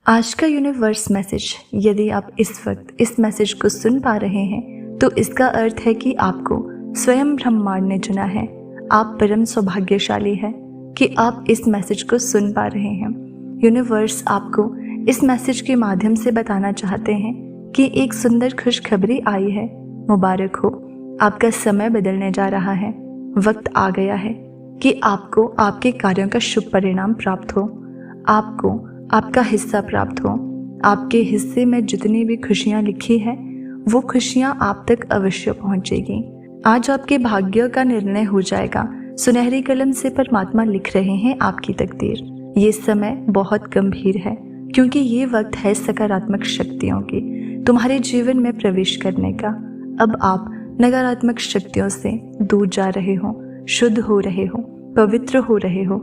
आज का universe message, यदि आप इस वक्त इस मैसेज को सुन पा रहे हैं तो इसका अर्थ है कि आपको स्वयं ब्रह्मांड ने चुना है। आप परम सौभाग्यशाली हैं कि आप इस मैसेज को सुन पा रहे हैं। यूनिवर्स आपको इस मैसेज के माध्यम से बताना चाहते हैं कि एक सुंदर खुशखबरी आई है। मुबारक हो, आपका समय बदलने जा रहा है। वक्त आ गया है कि आपको आपके कार्यों का शुभ परिणाम प्राप्त हो, आपको आपका हिस्सा प्राप्त हो। आपके हिस्से में जितनी भी खुशियाँ लिखी है वो खुशियाँ आप तक अवश्य पहुँचेगी। आज आपके भाग्य का निर्णय हो जाएगा। सुनहरी कलम से परमात्मा लिख रहे हैं आपकी तकदीर। ये समय बहुत गंभीर है क्योंकि ये वक्त है सकारात्मक शक्तियों की तुम्हारे जीवन में प्रवेश करने का। अब आप नकारात्मक शक्तियों से दूर जा रहे हो, शुद्ध हो रहे हो, पवित्र हो रहे हो।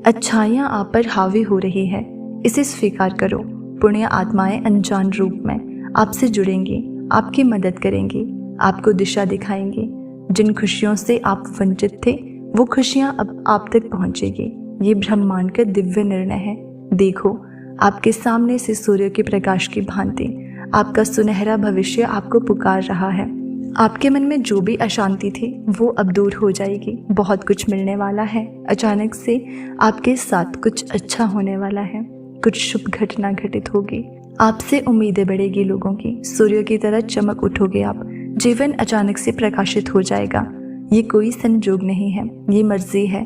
अच्छाइयाँ आप पर हावी हो रही है, इसे स्वीकार करो। पुण्य आत्माएं अनजान रूप में आपसे जुड़ेंगी, आपकी मदद करेंगी, आपको दिशा दिखाएंगी। जिन खुशियों से आप वंचित थे वो खुशियां अब आप तक पहुंचेगी। ये ब्रह्मांड का दिव्य निर्णय है। देखो, आपके सामने से सूर्य के प्रकाश की भांति आपका सुनहरा भविष्य आपको पुकार रहा है। आपके मन में जो भी अशांति थी वो अब दूर हो जाएगी। बहुत कुछ मिलने वाला है। अचानक से आपके साथ कुछ अच्छा होने वाला है। कुछ शुभ घटना घटित होगी। आपसे उम्मीदें बढ़ेगी लोगों की। सूर्य की तरह चमक उठोगे आप। जीवन अचानक से प्रकाशित हो जाएगा। ये कोई संजोग नहीं है, ये मर्जी है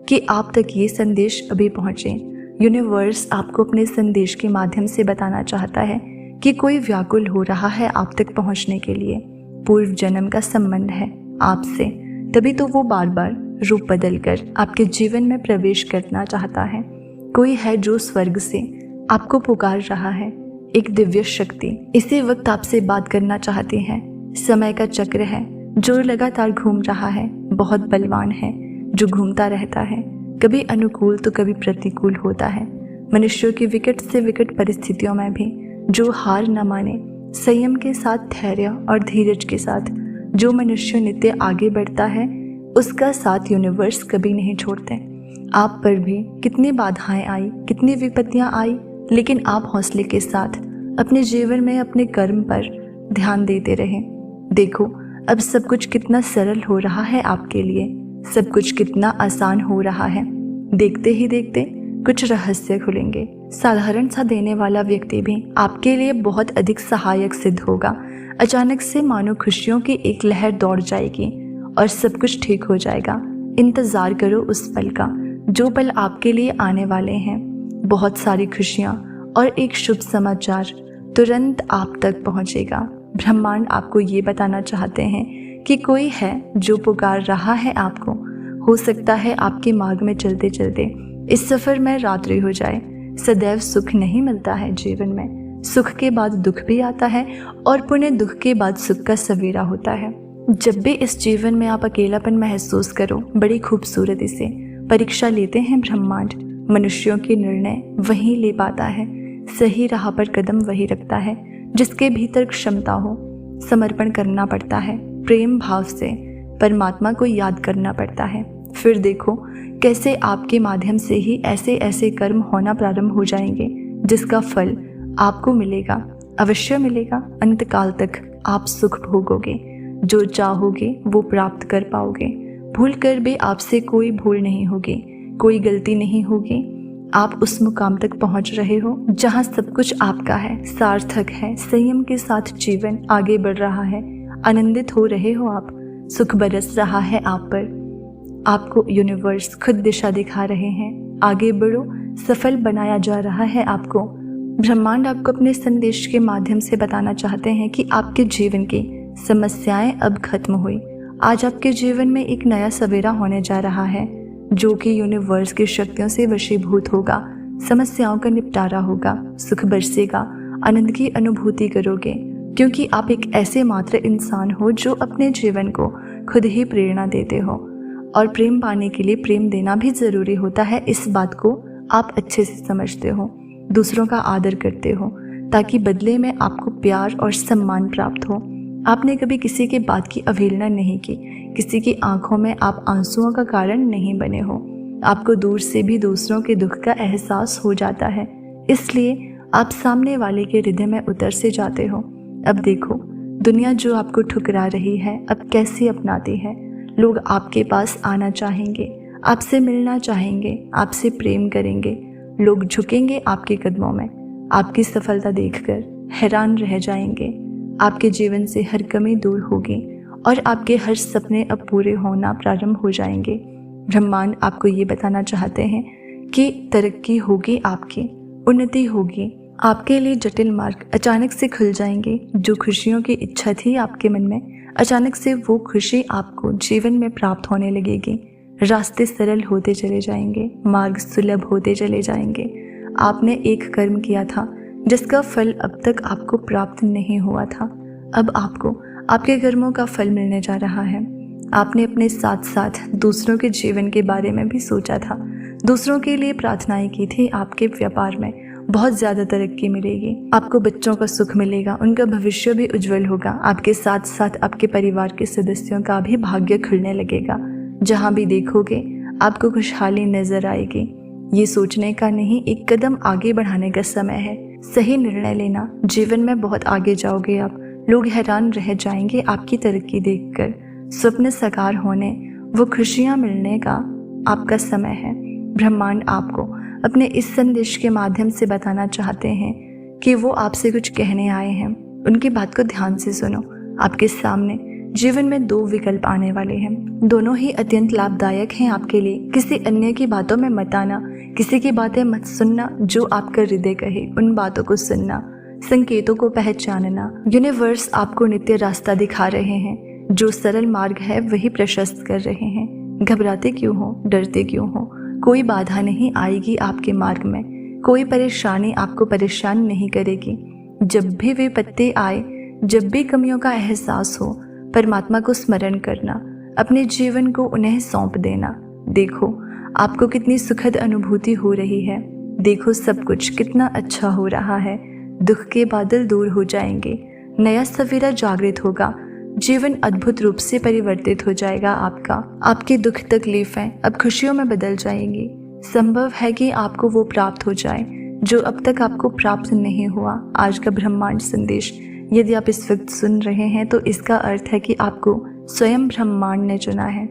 कि आप तक ये संदेश अभी पहुँचे। यूनिवर्स आपको अपने संदेश के माध्यम से बताना चाहता है कि कोई व्याकुल हो रहा है आप तक पहुँचने के लिए। पूर्व जन्म का संबंध है आपसे, तभी तो वो बार बार रूप बदलकर आपके जीवन में प्रवेश करना चाहता है। कोई है जो स्वर्ग से आपको पुकार रहा है, एक दिव्य शक्ति इसी वक्त आपसे बात करना चाहती है। समय का चक्र है जो लगातार घूम रहा है, बहुत बलवान है जो घूमता रहता है, कभी अनुकूल तो कभी प्रतिकूल होता है। मनुष्यों की विकट से विकट परिस्थितियों में भी जो हार न माने, संयम के साथ, धैर्य और धीरज के साथ जो मनुष्य नित्य आगे बढ़ता है, उसका साथ यूनिवर्स कभी नहीं छोड़ते। आप पर भी कितनी बाधाएं आई, कितनी विपत्तियां आई, लेकिन आप हौसले के साथ अपने जीवन में अपने कर्म पर ध्यान देते रहे। देखो, अब सब कुछ कितना सरल हो रहा है आपके लिए, सब कुछ कितना आसान हो रहा है। देखते ही देखते कुछ रहस्य खुलेंगे। साधारण सा देने वाला व्यक्ति भी आपके लिए बहुत अधिक सहायक सिद्ध होगा। अचानक से मानो खुशियों की एक लहर दौड़ जाएगी और सब कुछ ठीक हो जाएगा। इंतजार करो उस पल का, जो पल आपके लिए आने वाले हैं। बहुत सारी खुशियाँ और एक शुभ समाचार तुरंत आप तक पहुँचेगा। ब्रह्मांड आपको ये बताना चाहते हैं कि कोई है जो पुकार रहा है आपको। हो सकता है आपके मार्ग में चलते चलते इस सफ़र में रात्रि हो जाए। सदैव सुख नहीं मिलता है जीवन में। सुख के बाद दुख भी आता है और पुण्य दुख के बाद सुख का सवेरा होता है। जब भी इस जीवन में आप अकेलापन महसूस करो, बड़ी खूबसूरती से परीक्षा लेते हैं ब्रह्मांड। मनुष्यों के निर्णय वही ले पाता है। सही राह पर कदम वही रखता है जिसके भीतर क्षमता हो। समर्पण करना पड़ता है, प्रेम भाव से परमात्मा को याद करना पड़ता है। फिर देखो कैसे आपके माध्यम से ही ऐसे ऐसे कर्म होना प्रारंभ हो जाएंगे जिसका फल आपको मिलेगा, अवश्य मिलेगा। अंतकाल तक आप सुख भोगोगे, जो चाहोगे वो प्राप्त कर पाओगे। भूल कर भी आपसे कोई भूल नहीं होगी, कोई गलती नहीं होगी। आप उस मुकाम तक पहुंच रहे हो जहां सब कुछ आपका है, सार्थक है। संयम के साथ जीवन आगे बढ़ रहा है। आनंदित हो रहे हो आप, सुख बरस रहा है आप पर। आपको यूनिवर्स खुद दिशा दिखा रहे हैं। आगे बढ़ो, सफल बनाया जा रहा है आपको। ब्रह्मांड आपको अपने संदेश के माध्यम से बताना चाहते हैं कि आपके जीवन की समस्याएं अब खत्म हुई। आज आपके जीवन में एक नया सवेरा होने जा रहा है जो कि यूनिवर्स की शक्तियों से वशीभूत होगा। समस्याओं का निपटारा होगा, सुख बरसेगा, आनंद की अनुभूति करोगे, क्योंकि आप एक ऐसे मात्र इंसान हो जो अपने जीवन को खुद ही प्रेरणा देते हो। और प्रेम पाने के लिए प्रेम देना भी ज़रूरी होता है। इस बात को आप अच्छे से समझते हो, दूसरों का आदर करते हो ताकि बदले में आपको प्यार और सम्मान प्राप्त हो। आपने कभी किसी की बात की अवहेलना नहीं की, किसी की आंखों में आप आंसुओं का कारण नहीं बने हो। आपको दूर से भी दूसरों के दुख का एहसास हो जाता है, इसलिए आप सामने वाले के हृदय में उतर से जाते हो। अब देखो, दुनिया जो आपको ठुकरा रही है अब कैसी अपनाती है। लोग आपके पास आना चाहेंगे, आपसे मिलना चाहेंगे, आपसे प्रेम करेंगे। लोग झुकेंगे आपके कदमों में, आपकी सफलता देखकर हैरान रह जाएंगे। आपके जीवन से हर कमी दूर होगी और आपके हर सपने अब पूरे होना प्रारंभ हो जाएंगे। ब्रह्मांड आपको ये बताना चाहते हैं कि तरक्की होगी, आपकी उन्नति होगी। आपके लिए जटिल मार्ग अचानक से खुल जाएंगे। जो खुशियों की इच्छा थी आपके मन में, अचानक से वो खुशी आपको जीवन में प्राप्त होने लगेगी। रास्ते सरल होते चले जाएंगे, मार्ग सुलभ होते चले जाएंगे। आपने एक कर्म किया था जिसका फल अब तक आपको प्राप्त नहीं हुआ था, अब आपको आपके कर्मों का फल मिलने जा रहा है। आपने अपने साथ साथ दूसरों के जीवन के बारे में भी सोचा था, दूसरों के लिए प्रार्थनाएं की थी। आपके व्यापार में बहुत ज़्यादा तरक्की मिलेगी, आपको बच्चों का सुख मिलेगा, उनका भविष्य भी उज्जवल होगा। आपके साथ साथ आपके परिवार के सदस्यों का भी भाग्य खुलने लगेगा। जहाँ भी देखोगे आपको खुशहाली नजर आएगी। ये सोचने का नहीं, एक कदम आगे बढ़ाने का समय है। सही निर्णय लेना, जीवन में बहुत आगे जाओगे आप। लोग हैरान रह जाएंगे आपकी तरक्की देखकर। स्वप्न साकार होने, वो खुशियाँ मिलने का आपका समय है। ब्रह्मांड आपको अपने इस संदेश के माध्यम से बताना चाहते हैं कि वो आपसे कुछ कहने आए हैं। उनकी बात को ध्यान से सुनो। आपके सामने जीवन में दो विकल्प आने वाले हैं, दोनों ही अत्यंत लाभदायक हैं आपके लिए। किसी अन्य की बातों में मत आना, किसी की बातें मत सुनना। जो आपका हृदय कहे उन बातों को सुनना, संकेतों को पहचानना। यूनिवर्स आपको नित्य रास्ता दिखा रहे हैं, जो सरल मार्ग है वही प्रशस्त कर रहे हैं। घबराते क्यों हो, डरते क्यों हो? कोई बाधा नहीं आएगी आपके मार्ग में, कोई परेशानी आपको परेशान नहीं करेगी। जब भी विपत्ति आए, जब भी कमियों का एहसास हो, परमात्मा को स्मरण करना, अपने जीवन को उन्हें सौंप देना। देखो आपको कितनी सुखद अनुभूति हो रही है। देखो सब कुछ कितना अच्छा हो रहा है। दुख के बादल दूर हो जाएंगे, नया सवेरा जागृत होगा। जीवन अद्भुत रूप से परिवर्तित हो जाएगा आपका। आपकी दुख तकलीफें अब खुशियों में बदल जाएंगी। संभव है कि आपको वो प्राप्त हो जाए जो अब तक आपको प्राप्त नहीं हुआ। आज का ब्रह्मांड संदेश यदि आप इस वक्त सुन रहे हैं तो इसका अर्थ है कि आपको स्वयं ब्रह्मांड ने चुना है।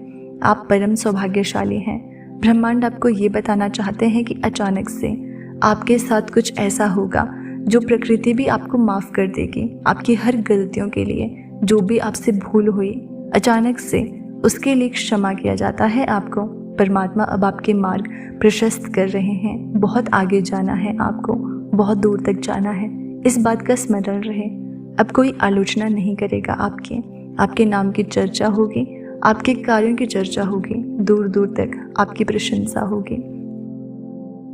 आप परम सौभाग्यशाली हैं। ब्रह्मांड आपको ये बताना चाहते हैं कि अचानक से आपके साथ कुछ ऐसा होगा जो प्रकृति भी आपको माफ़ कर देगी। आपकी हर गलतियों के लिए, जो भी आपसे भूल हुई, अचानक से उसके लिए क्षमा किया जाता है आपको। परमात्मा अब आपके मार्ग प्रशस्त कर रहे हैं। बहुत आगे जाना है आपको, बहुत दूर तक जाना है। इस बात का स्मरण रहे। अब कोई आलोचना नहीं करेगा आपके नाम की चर्चा होगी, आपके कार्यों की चर्चा होगी, दूर दूर तक आपकी प्रशंसा होगी।